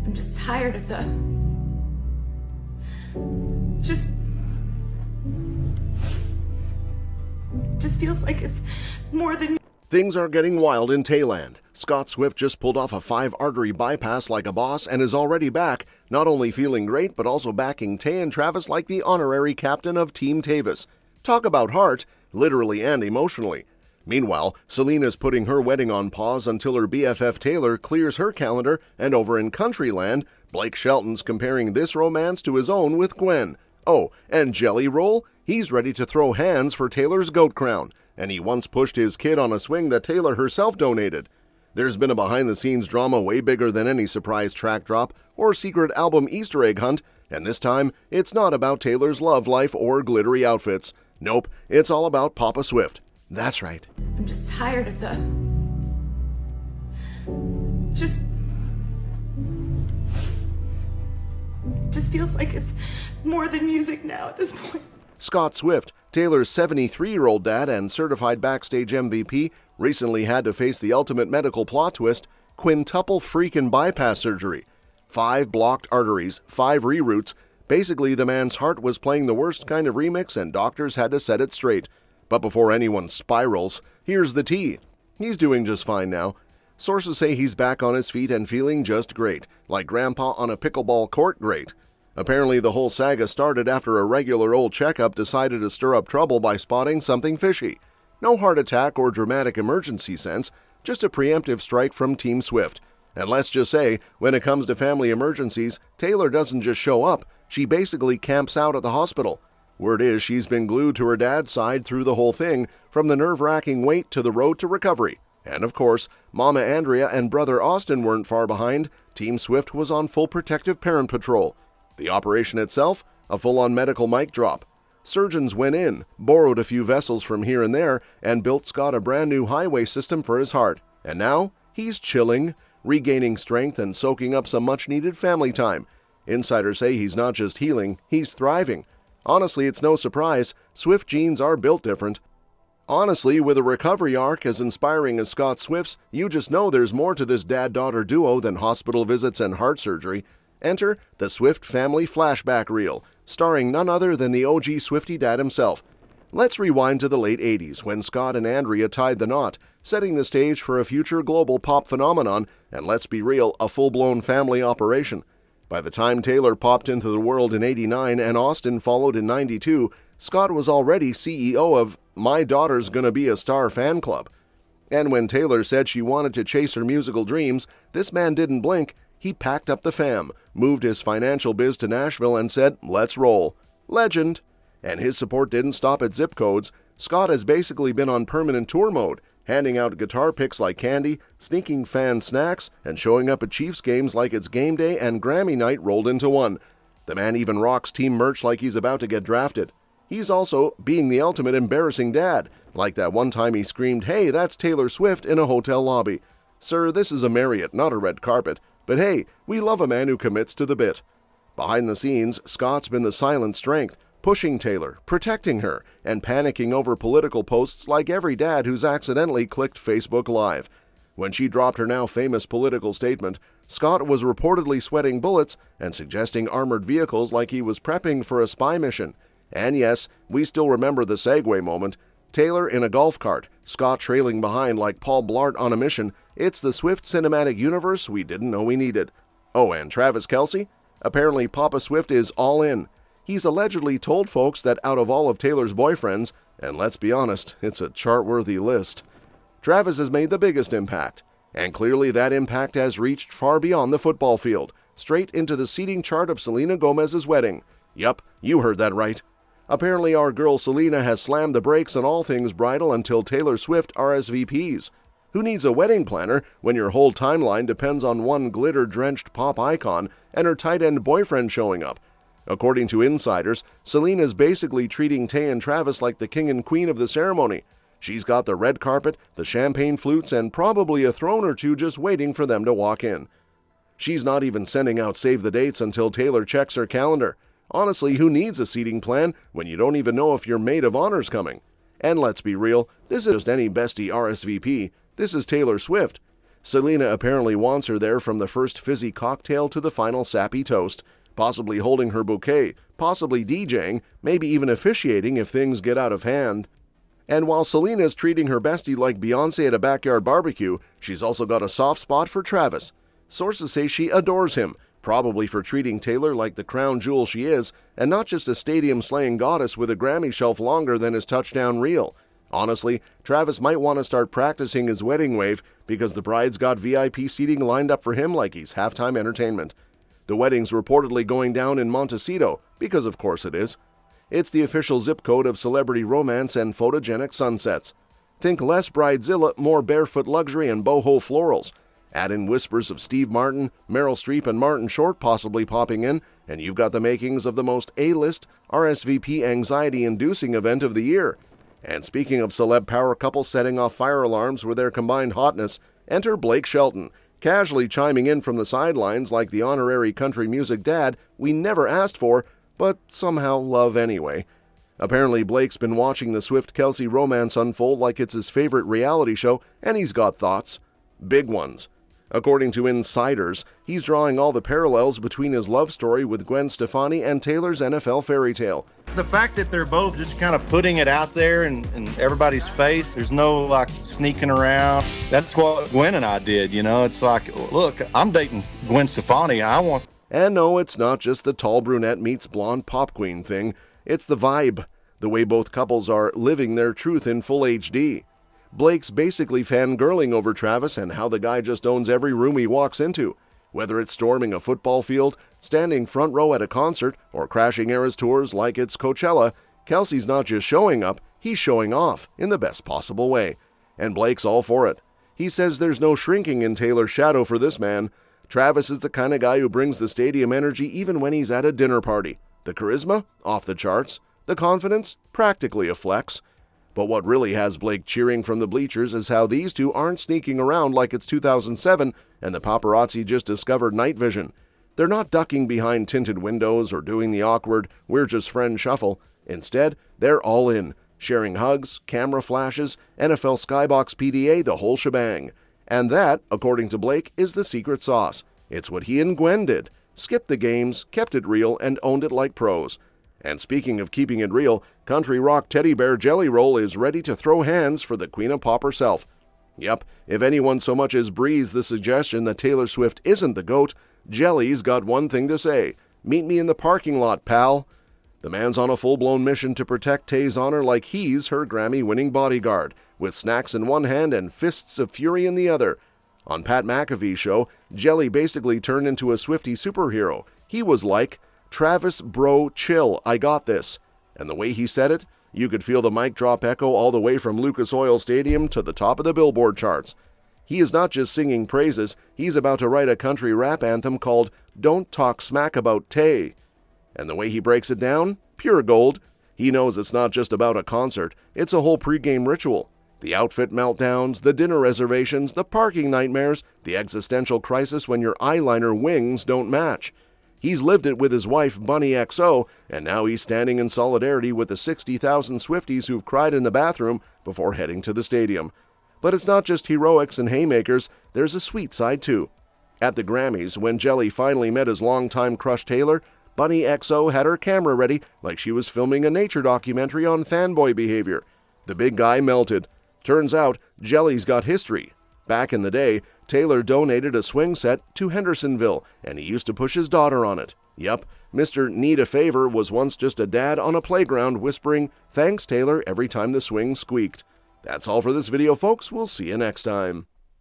I'm just tired of the... Just feels like it's more than... Things are getting wild in Thailand. Scott Swift just pulled off a 5-artery bypass like a boss and is already back, not only feeling great but also backing Tay and Travis like the honorary captain of Team Tavis. Talk about heart, literally and emotionally. Meanwhile, Selena's putting her wedding on pause until her BFF Taylor clears her calendar, and over in Countryland, Blake Shelton's comparing this romance to his own with Gwen. Oh, and Jelly Roll? He's ready to throw hands for Taylor's goat crown, and he once pushed his kid on a swing that Taylor herself donated. There's been a behind-the-scenes drama way bigger than any surprise track drop or secret album Easter egg hunt, and this time, it's not about Taylor's love life or glittery outfits. Nope, it's all about Papa Swift. That's right. I'm just tired of the... Just feels like it's more than music now at this point. Scott Swift, Taylor's 73-year-old dad and certified backstage MVP, recently had to face the ultimate medical plot twist, quintuple freakin bypass surgery. 5 blocked arteries, 5 reroutes. Basically, the man's heart was playing the worst kind of remix and doctors had to set it straight. But before anyone spirals, here's the tea. He's doing just fine now. Sources say he's back on his feet and feeling just great, like grandpa-on-a-pickleball-court great. Apparently, the whole saga started after a regular old checkup decided to stir up trouble by spotting something fishy. No heart attack or dramatic emergency sense, just a preemptive strike from Team Swift. And let's just say, when it comes to family emergencies, Taylor doesn't just show up, she basically camps out at the hospital. Word is she's been glued to her dad's side through the whole thing, from the nerve-wracking wait to the road to recovery. And of course, Mama Andrea and brother Austin weren't far behind. Team Swift was on full protective parent patrol. The operation itself, a full-on medical mic drop. Surgeons went in, borrowed a few vessels from here and there, and built Scott a brand new highway system for his heart. And now, he's chilling, regaining strength and soaking up some much-needed family time. Insiders say he's not just healing, he's thriving. Honestly, it's no surprise, Swift genes are built different. Honestly, with a recovery arc as inspiring as Scott Swift's, you just know there's more to this dad-daughter duo than hospital visits and heart surgery. Enter the Swift family flashback reel, starring none other than the OG Swiftie dad himself. Let's rewind to the late 80s when Scott and Andrea tied the knot, setting the stage for a future global pop phenomenon, and let's be real, a full-blown family operation. By the time Taylor popped into the world in '89 and Austin followed in '92, Scott was already CEO of My Daughter's Gonna Be a Star fan club. And when Taylor said she wanted to chase her musical dreams, this man didn't blink. He packed up the fam, moved his financial biz to Nashville and said, let's roll. Legend. And his support didn't stop at zip codes. Scott has basically been on permanent tour mode, handing out guitar picks like candy, sneaking fan snacks, and showing up at Chiefs games like it's game day and Grammy night rolled into one. The man even rocks team merch like he's about to get drafted. He's also being the ultimate embarrassing dad, like that one time he screamed, "Hey, that's Taylor Swift," in a hotel lobby. Sir, this is a Marriott, not a red carpet. But hey, we love a man who commits to the bit. Behind the scenes, Scott's been the silent strength, pushing Taylor, protecting her, and panicking over political posts like every dad who's accidentally clicked Facebook Live. When she dropped her now famous political statement, Scott was reportedly sweating bullets and suggesting armored vehicles like he was prepping for a spy mission. And yes, we still remember the Segway moment. Taylor in a golf cart, Scott trailing behind like Paul Blart on a mission. It's the Swift cinematic universe we didn't know we needed. Oh, and Travis Kelce? Apparently Papa Swift is all in. He's allegedly told folks that out of all of Taylor's boyfriends, and let's be honest, it's a chart-worthy list, Travis has made the biggest impact. And clearly that impact has reached far beyond the football field, straight into the seating chart of Selena Gomez's wedding. Yup, you heard that right. Apparently our girl Selena has slammed the brakes on all things bridal until Taylor Swift RSVPs. Who needs a wedding planner when your whole timeline depends on one glitter-drenched pop icon and her tight-end boyfriend showing up? According to insiders, Selena's basically treating Tay and Travis like the king and queen of the ceremony. She's got the red carpet, the champagne flutes, and probably a throne or two just waiting for them to walk in. She's not even sending out save the dates until Taylor checks her calendar. Honestly, who needs a seating plan when you don't even know if your maid of honor's coming? And let's be real, this is just any bestie RSVP. This is Taylor Swift. Selena apparently wants her there from the first fizzy cocktail to the final sappy toast, possibly holding her bouquet, possibly DJing, maybe even officiating if things get out of hand. And while Selena's treating her bestie like Beyoncé at a backyard barbecue, she's also got a soft spot for Travis. Sources say she adores him, probably for treating Taylor like the crown jewel she is, and not just a stadium-slaying goddess with a Grammy shelf longer than his touchdown reel. Honestly, Travis might want to start practicing his wedding wave because the bride's got VIP seating lined up for him like he's halftime entertainment. The wedding's reportedly going down in Montecito, because of course it is. It's the official zip code of celebrity romance and photogenic sunsets. Think less bridezilla, more barefoot luxury and boho florals. Add in whispers of Steve Martin, Meryl Streep, and Martin Short possibly popping in, and you've got the makings of the most A-list, RSVP anxiety-inducing event of the year. And speaking of celeb power couples setting off fire alarms with their combined hotness, enter Blake Shelton, casually chiming in from the sidelines like the honorary country music dad we never asked for, but somehow love anyway. Apparently Blake's been watching the Swift-Kelce romance unfold like it's his favorite reality show, and he's got thoughts. Big ones. According to insiders, he's drawing all the parallels between his love story with Gwen Stefani and Taylor's NFL fairy tale. The fact that they're both just kind of putting it out there in everybody's face, there's no like sneaking around. That's what Gwen and I did, you know. It's like, look, I'm dating Gwen Stefani. I want... And no, it's not just the tall brunette meets blonde pop queen thing. It's the vibe, the way both couples are living their truth in full HD. Blake's basically fangirling over Travis and how the guy just owns every room he walks into. Whether it's storming a football field, standing front row at a concert, or crashing Eras tours like it's Coachella, Kelce's not just showing up, he's showing off in the best possible way. And Blake's all for it. He says there's no shrinking in Taylor's shadow for this man. Travis is the kind of guy who brings the stadium energy even when he's at a dinner party. The charisma? Off the charts. The confidence? Practically a flex. But what really has Blake cheering from the bleachers is how these two aren't sneaking around like it's 2007 and the paparazzi just discovered night vision. They're not ducking behind tinted windows or doing the awkward "we're just friends" shuffle. Instead, they're all in, sharing hugs, camera flashes, NFL Skybox PDA, the whole shebang. And that, according to Blake, is the secret sauce. It's what he and Gwen did. Skipped the games, kept it real, and owned it like pros. And speaking of keeping it real, country rock teddy bear Jelly Roll is ready to throw hands for the Queen of Pop herself. Yep, if anyone so much as breathes the suggestion that Taylor Swift isn't the GOAT, Jelly's got one thing to say: meet me in the parking lot, pal. The man's on a full-blown mission to protect Tay's honor like he's her Grammy-winning bodyguard, with snacks in one hand and fists of fury in the other. On Pat McAfee's show, Jelly basically turned into a Swiftie superhero. He was like, "Travis, bro, chill, I got this." And the way he said it, you could feel the mic drop echo all the way from Lucas Oil Stadium to the top of the Billboard charts. He is not just singing praises, he's about to write a country rap anthem called "Don't Talk Smack About Tay." And the way he breaks it down, pure gold. He knows it's not just about a concert, it's a whole pregame ritual. The outfit meltdowns, the dinner reservations, the parking nightmares, the existential crisis when your eyeliner wings don't match. He's lived it with his wife, Bunny XO, and now he's standing in solidarity with the 60,000 Swifties who've cried in the bathroom before heading to the stadium. But it's not just heroics and haymakers, there's a sweet side too. At the Grammys, when Jelly finally met his longtime crush Taylor, Bunny XO had her camera ready like she was filming a nature documentary on fanboy behavior. The big guy melted. Turns out, Jelly's got history. Back in the day, Taylor donated a swing set to Hendersonville, and he used to push his daughter on it. Yep, Mr. Need a Favor was once just a dad on a playground whispering, "Thanks, Taylor," every time the swing squeaked. That's all for this video, folks. We'll see you next time.